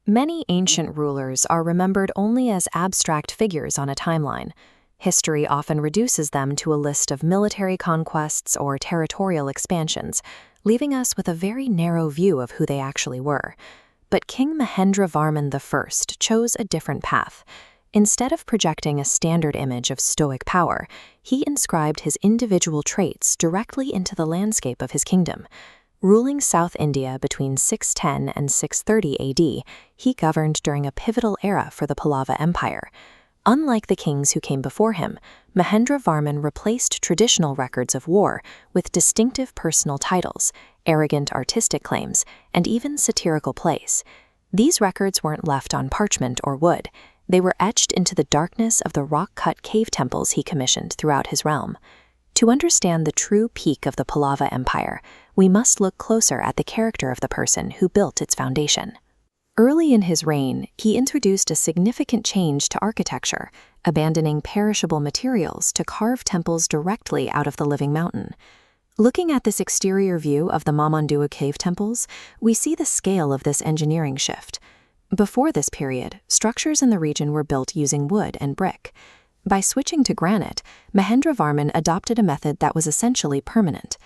Many ancient rulers are remembered only as abstract figures on a timeline. History often reduces them to a list of military conquests or territorial expansions, leaving us with a very narrow view of who they actually were. But King Mahendravarman I chose a different path. Instead of projecting a standard image of stoic power, he inscribed his individual traits directly into the landscape of his kingdom. Ruling South India between 610 and 630 AD, he governed during a pivotal era for the Pallava Empire. Unlike the kings who came before him, Mahendravarman replaced traditional records of war with distinctive personal titles, arrogant artistic claims, and even satirical plays. These records weren't left on parchment or wood. They were etched into the darkness of the rock-cut cave temples he commissioned throughout his realm. To understand the true peak of the Pallava Empire, we must look closer at the character of the person who built its foundation. Early in his reign, he introduced a significant change to architecture, abandoning perishable materials to carve temples directly out of the living mountain. Looking at this exterior view of the Mahendravarman cave temples, we see the scale of this engineering shift. Before this period, structures in the region were built using wood and brick. By switching to granite, Mahendravarman adopted a method that was essentially permanent.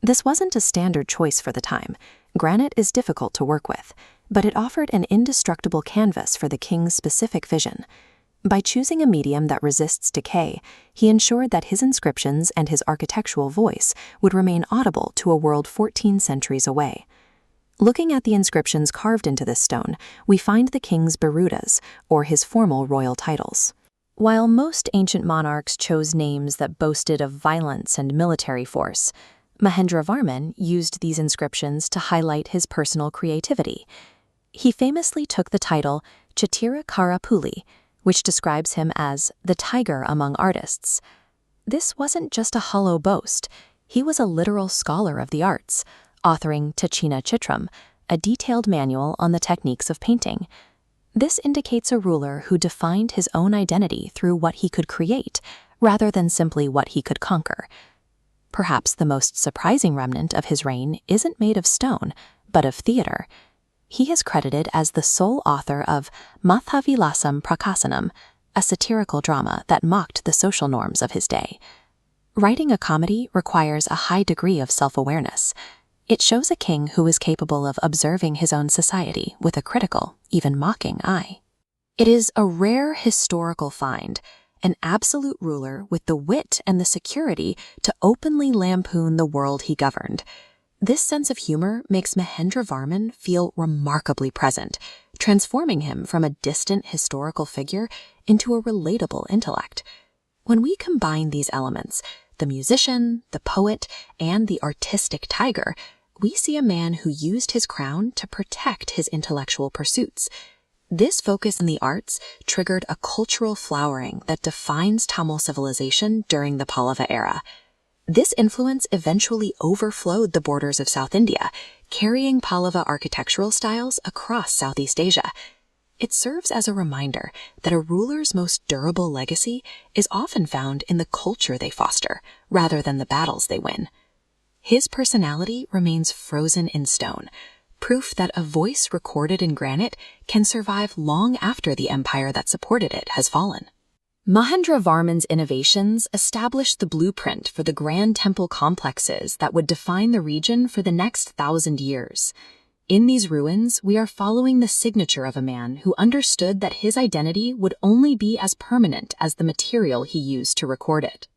This wasn't a standard choice for the time. Granite is difficult to work with, but it offered an indestructible canvas for the king's specific vision. By choosing a medium that resists decay, he ensured that his inscriptions and his architectural voice would remain audible to a world 14 centuries away. Looking at the inscriptions carved into this stone, we find the king's birudas, or his formal royal titles. While most ancient monarchs chose names that boasted of violence and military force, Mahendravarman used these inscriptions to highlight his personal creativity. He famously took the title Satirical, which describes him as the tiger among artists. This wasn't just a hollow boast. He was a literal scholar of the arts, authoring Tachina Chitram, a detailed manual on the techniques of painting. This indicates a ruler who defined his own identity through what he could create, rather than simply what he could conquer. Perhaps the most surprising remnant of his reign isn't made of stone, but of theater. He is credited as the sole author of Mattavilasa Prahasana, a satirical drama that mocked the social norms of his day. Writing a comedy requires a high degree of self-awareness. It shows a king who is capable of observing his own society with a critical, even mocking eye. It is a rare historical find, an absolute ruler with the wit and the security to openly lampoon the world he governed. This sense of humor makes Mahendravarman feel remarkably present, transforming him from a distant historical figure into a relatable intellect. When we combine these elements, the musician, the poet, and the artistic tiger, we see a man who used his crown to protect his intellectual pursuits. This focus on the arts triggered a cultural flowering that defines Tamil civilization during the Pallava era. This influence eventually overflowed the borders of South India, carrying Pallava architectural styles across Southeast Asia. It serves as a reminder that a ruler's most durable legacy is often found in the culture they foster, rather than the battles they win. His personality remains frozen in stone, proof that a voice recorded in granite can survive long after the empire that supported it has fallen. Mahendravarman's innovations established the blueprint for the grand temple complexes that would define the region for the next 1,000 years. In these ruins, we are following the signature of a man who understood that his identity would only be as permanent as the material he used to record it.